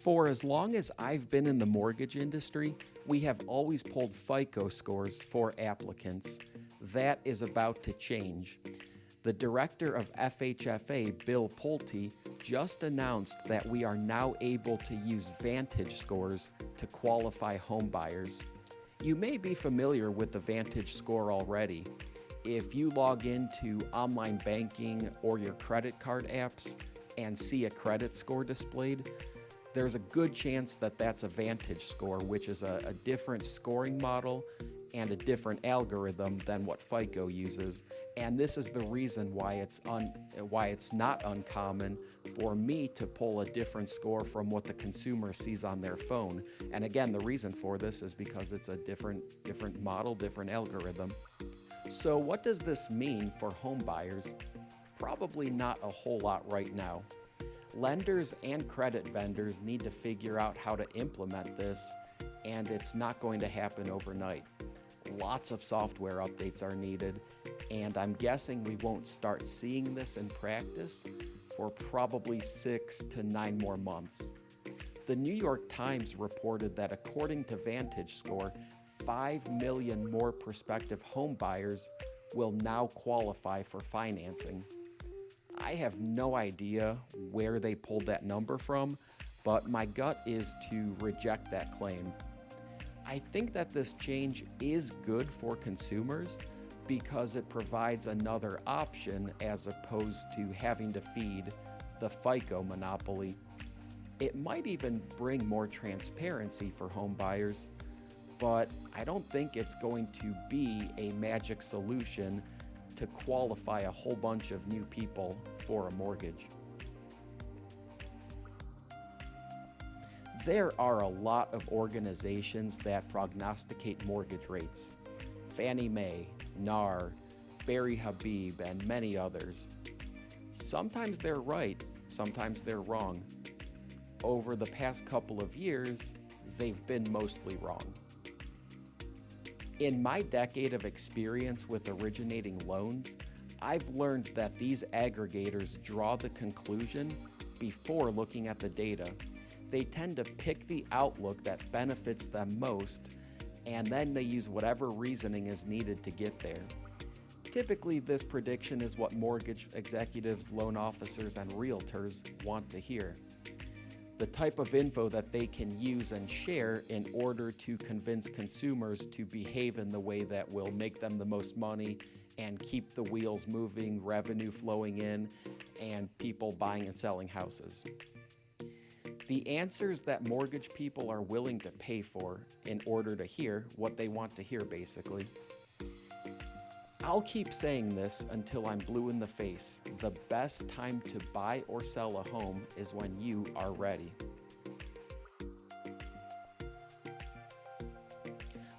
For as long as I've been in the mortgage industry, we have always pulled FICO scores for applicants. That is about to change. The director of FHFA, Bill Pulte, just announced that we are now able to use Vantage scores to qualify home buyers. You may be familiar with the Vantage score already. If you log into online banking or your credit card apps and see a credit score displayed, there's a good chance that that's a Vantage score, which is a different scoring model and a different algorithm than what FICO uses. And this is the reason why it's not uncommon for me to pull a different score from what the consumer sees on their phone. And again, the reason for this is because it's a different model, different algorithm. So what does this mean for home buyers? Probably not a whole lot right now. Lenders and credit vendors need to figure out how to implement this, and it's not going to happen overnight. Lots of software updates are needed, and I'm guessing we won't start seeing this in practice for probably 6 to 9 more months. The New York Times reported that according to Vantage Score, 5 million more prospective home buyers will now qualify for financing. I have no idea where they pulled that number from, but my gut is to reject that claim. I think that this change is good for consumers because it provides another option as opposed to having to feed the FICO monopoly. It might even bring more transparency for home buyers, but I don't think it's going to be a magic solution to qualify a whole bunch of new people for a mortgage. There are a lot of organizations that prognosticate mortgage rates. Fannie Mae, NAR, Barry Habib, and many others. Sometimes they're right, sometimes they're wrong. Over the past couple of years, they've been mostly wrong. In my decade of experience with originating loans, I've learned that these aggregators draw the conclusion before looking at the data. They tend to pick the outlook that benefits them most, and then they use whatever reasoning is needed to get there. Typically, this prediction is what mortgage executives, loan officers, and realtors want to hear. The type of info that they can use and share in order to convince consumers to behave in the way that will make them the most money and keep the wheels moving, revenue flowing in, and people buying and selling houses. The answers that mortgage people are willing to pay for in order to hear what they want to hear, basically. I'll keep saying this until I'm blue in the face. The best time to buy or sell a home is when you are ready.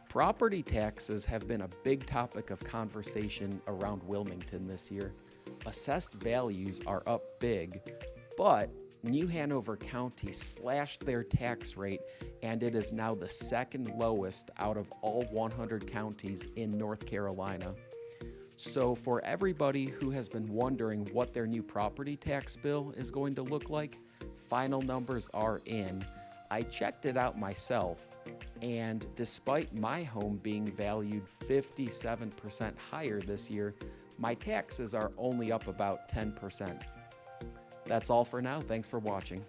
Property taxes have been a big topic of conversation around Wilmington this year. Assessed values are up big, but New Hanover County slashed their tax rate, and it is now the second lowest out of all 100 counties in North Carolina. So for everybody who has been wondering what their new property tax bill is going to look like, final numbers are in. I checked it out myself, and despite my home being valued 57% higher this year, my taxes are only up about 10%. That's all for now. Thanks for watching.